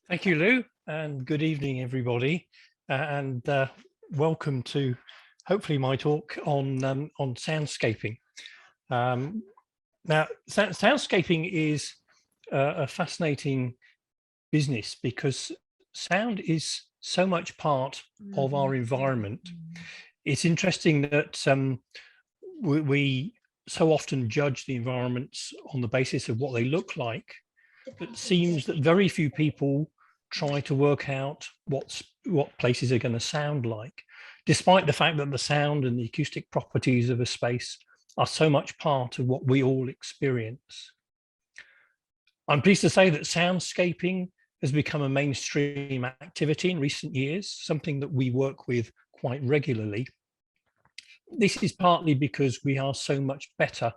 Thank you, Lou, and good evening, everybody, and welcome to hopefully my talk on soundscaping. Now, soundscaping is a fascinating business because sound is so much part of our environment. It's interesting that we so often judge the environments on the basis of what they look like. It seems that very few people try to work out what places are going to sound like, despite the fact that the sound and the acoustic properties of a space are so much part of what we all experience. I'm pleased to say that soundscaping has become a mainstream activity in recent years, something that we work with quite regularly. This is partly because we are so much better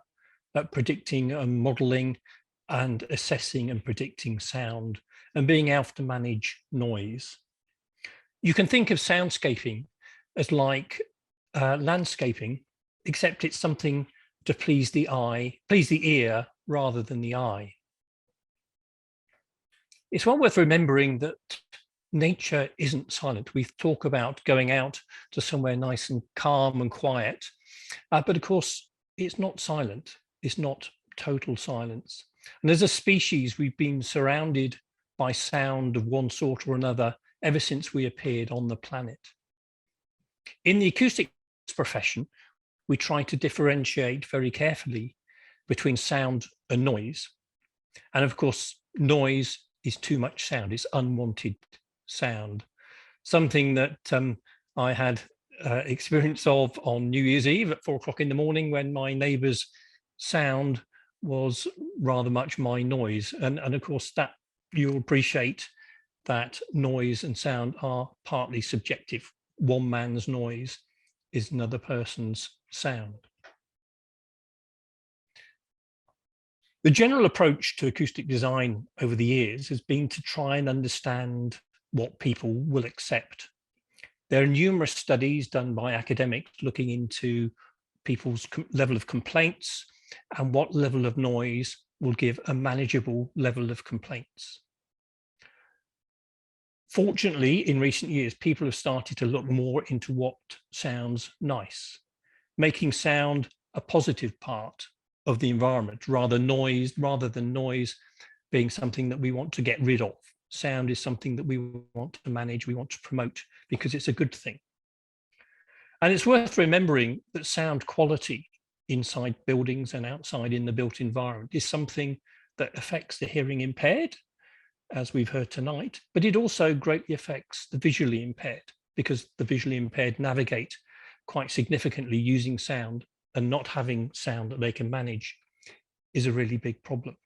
at predicting and modeling and assessing and predicting sound and being able to manage noise. You can think of soundscaping as like landscaping, except it's something to please the ear rather than the eye. It's well worth remembering that nature isn't silent. We talk about going out to somewhere nice and calm and quiet, but of course it's not silent. It's not total silence. And as a species, we've been surrounded by sound of one sort or another ever since we appeared on the planet. In the acoustics profession, we try to differentiate very carefully between sound and noise. And of course, noise is too much sound, it's unwanted sound. Something that I had experience of on New Year's Eve at 4 o'clock in the morning when my neighbour's sound was rather much my noise. And of course, that you'll appreciate that noise and sound are partly subjective. One man's noise is another person's sound. The general approach to acoustic design over the years has been to try and understand what people will accept. There are numerous studies done by academics looking into people's level of complaints and what level of noise will give a manageable level of complaints. Fortunately, in recent years, people have started to look more into what sounds nice, making sound a positive part of the environment rather than noise being something that we want to get rid of. Sound is something that we want to manage, we want to promote because it's a good thing. And it's worth remembering that sound quality inside buildings and outside in the built environment is something that affects the hearing impaired, as we've heard tonight, but it also greatly affects the visually impaired because the visually impaired navigate quite significantly using sound, and not having sound that they can manage is a really big problem.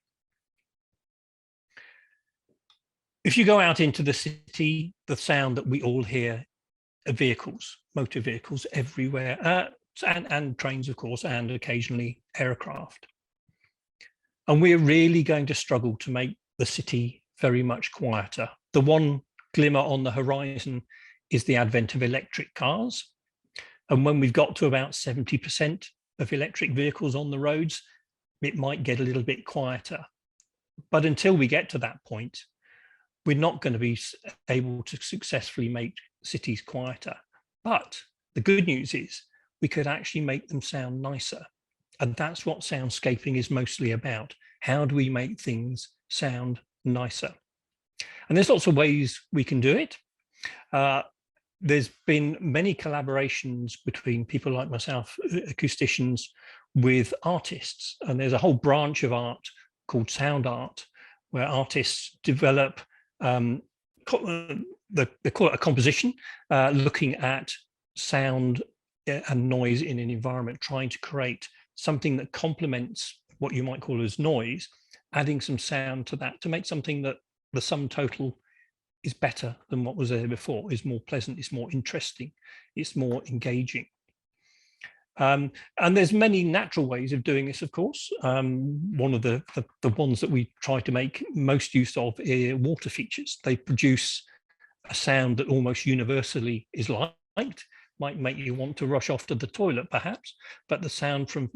If you go out into the city, the sound that we all hear are vehicles, motor vehicles everywhere, and trains, of course, and occasionally aircraft. And we're really going to struggle to make the city very much quieter. The one glimmer on the horizon is the advent of electric cars. And when we've got to about 70% of electric vehicles on the roads, it might get a little bit quieter. But until we get to that point, we're not going to be able to successfully make cities quieter. But the good news is we could actually make them sound nicer. And that's what soundscaping is mostly about. How do we make things sound nicer? And there's lots of ways we can do it. There's been many collaborations between people like myself, acousticians, with artists. And there's a whole branch of art called sound art, where artists develop, they call it a composition, looking at sound and noise in an environment, trying to create something that complements what you might call as noise, adding some sound to that to make something that the sum total is better than what was there before, is more pleasant, it's more interesting, it's more engaging. And there's many natural ways of doing this, of course. One of the ones that we try to make most use of are water features. They produce a sound that almost universally is liked, might make you want to rush off to the toilet perhaps, but the sound from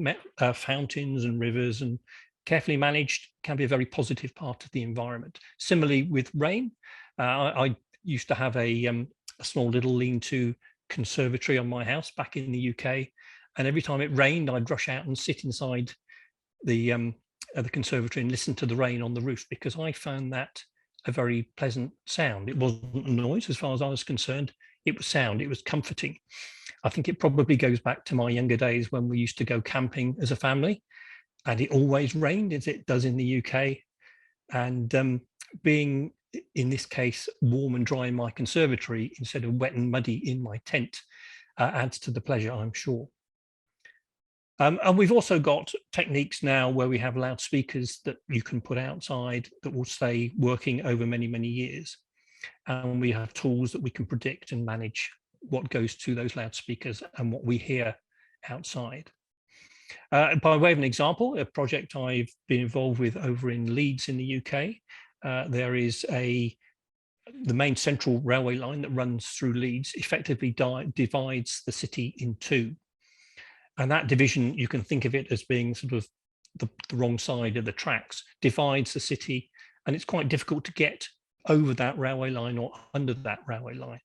fountains and rivers and carefully managed, can be a very positive part of the environment. Similarly with rain, I used to have a small little lean-to conservatory on my house back in the UK, and every time it rained, I'd rush out and sit inside the conservatory and listen to the rain on the roof, because I found that a very pleasant sound. It wasn't a noise as far as I was concerned. It was sound. It was comforting. I think it probably goes back to my younger days when we used to go camping as a family, and it always rained, as it does in the UK. And being, in this case, warm and dry in my conservatory instead of wet and muddy in my tent adds to the pleasure, I'm sure. And we've also got techniques now where we have loudspeakers that you can put outside that will stay working over many, many years. And we have tools that we can predict and manage what goes to those loudspeakers and what we hear outside. By way of an example, a project I've been involved with over in Leeds in the UK, there is the main central railway line that runs through Leeds effectively divides the city in two. And that division, you can think of it as being sort of the wrong side of the tracks, divides the city, and it's quite difficult to get over that railway line or under that railway line.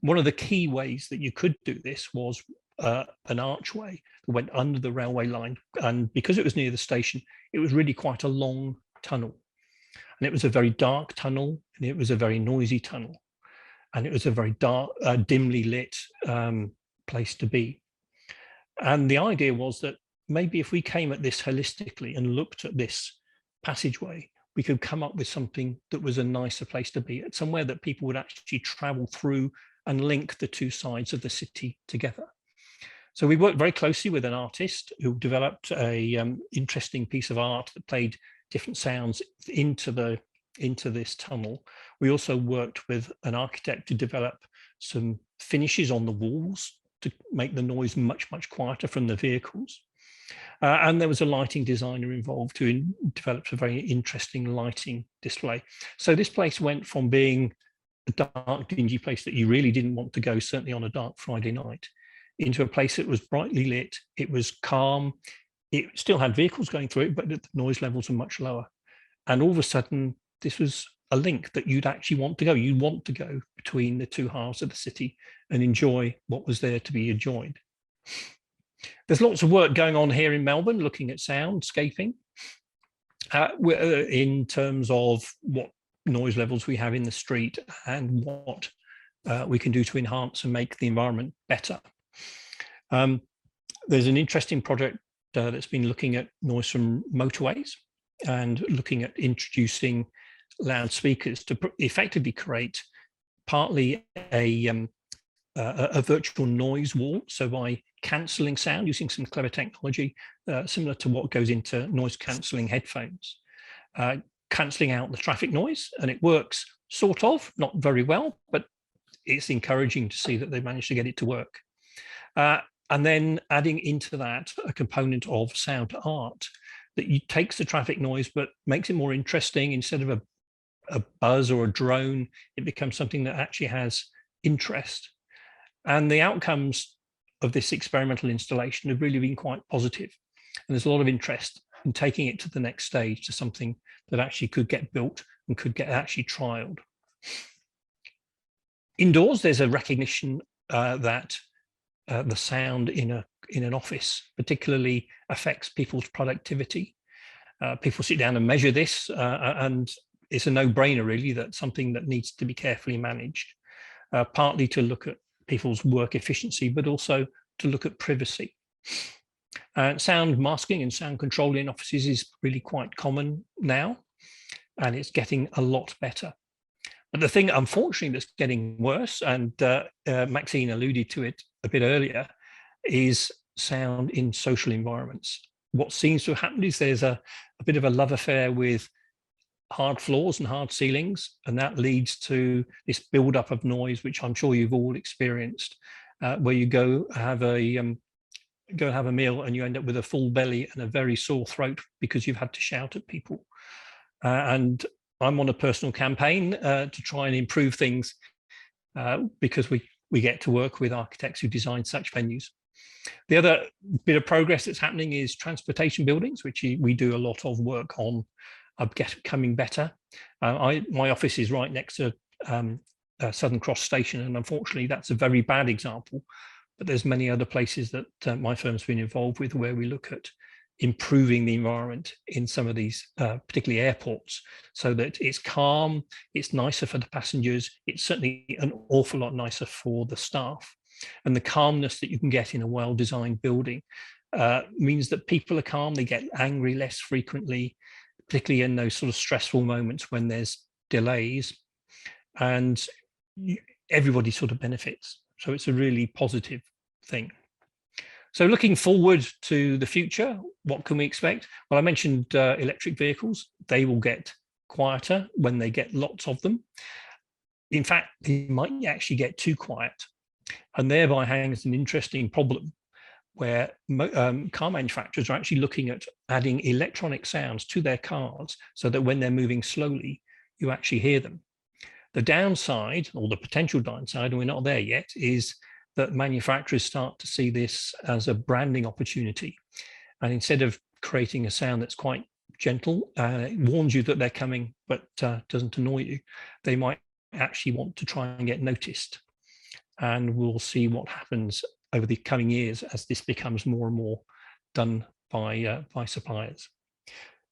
One of the key ways that you could do this was an archway that went under the railway line, and because it was near the station, it was really quite a long tunnel, and it was a very dark tunnel, and it was a very noisy tunnel, and it was a very dark, dimly lit place to be. And the idea was that maybe if we came at this holistically and looked at this passageway, we could come up with something that was a nicer place to be, at somewhere that people would actually travel through and link the two sides of the city together. So we worked very closely with an artist who developed a interesting piece of art that played different sounds into this tunnel. We also worked with an architect to develop some finishes on the walls to make the noise much, much quieter from the vehicles. And there was a lighting designer involved who developed a very interesting lighting display. So this place went from being a dark, dingy place that you really didn't want to go, certainly on a dark Friday night, into a place that was brightly lit. It was calm. It still had vehicles going through it, but the noise levels were much lower. And all of a sudden, this was a link that you'd actually want to go. You'd want to go between the two halves of the city and enjoy what was there to be enjoyed. There's lots of work going on here in Melbourne looking at soundscaping in terms of what noise levels we have in the street and what we can do to enhance and make the environment better. There's an interesting project that's been looking at noise from motorways and looking at introducing loudspeakers to effectively create partly a virtual noise wall. So by cancelling sound using some clever technology, similar to what goes into noise cancelling headphones, cancelling out the traffic noise, and it works sort of, not very well, but it's encouraging to see that they managed to get it to work. And then adding into that a component of sound art that takes the traffic noise but makes it more interesting. Instead of a buzz or a drone, it becomes something that actually has interest. And the outcomes of this experimental installation have really been quite positive. And there's a lot of interest in taking it to the next stage, to something that actually could get built and could get actually trialed. Indoors, there's a recognition that the sound in an office particularly affects people's productivity. People sit down and measure this, and it's a no-brainer really that something that needs to be carefully managed, partly to look at people's work efficiency, but also to look at privacy. Sound masking and sound control in offices is really quite common now, and it's getting a lot better. But the thing, unfortunately, that's getting worse, and Maxine alluded to it a bit earlier, is sound in social environments. What seems to have happened is there's a bit of a love affair with hard floors and hard ceilings, and that leads to this build-up of noise, which I'm sure you've all experienced, where you go have a meal and you end up with a full belly and a very sore throat because you've had to shout at people. And I'm on a personal campaign to try and improve things because we get to work with architects who design such venues. The other bit of progress that's happening is transportation buildings, which we do a lot of work on becoming better. My office is right next to Southern Cross Station, and unfortunately that's a very bad example, but there's many other places that my firm's been involved with where we look at improving the environment in some of these, particularly airports, so that it's calm, it's nicer for the passengers, it's certainly an awful lot nicer for the staff. And the calmness that you can get in a well-designed building means that people are calm, they get angry less frequently, particularly in those sort of stressful moments when there's delays, and everybody sort of benefits. So it's a really positive thing. So looking forward to the future, what can we expect? Well, I mentioned electric vehicles. They will get quieter when they get lots of them. In fact, they might actually get too quiet, and thereby hangs an interesting problem where car manufacturers are actually looking at adding electronic sounds to their cars so that when they're moving slowly, you actually hear them. The downside, or the potential downside, and we're not there yet, is that manufacturers start to see this as a branding opportunity. And instead of creating a sound that's quite gentle, it warns you that they're coming, but doesn't annoy you, they might actually want to try and get noticed. And we'll see what happens over the coming years as this becomes more and more done by suppliers.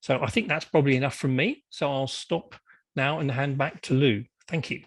So I think that's probably enough from me. So I'll stop now and hand back to Lou. Thank you.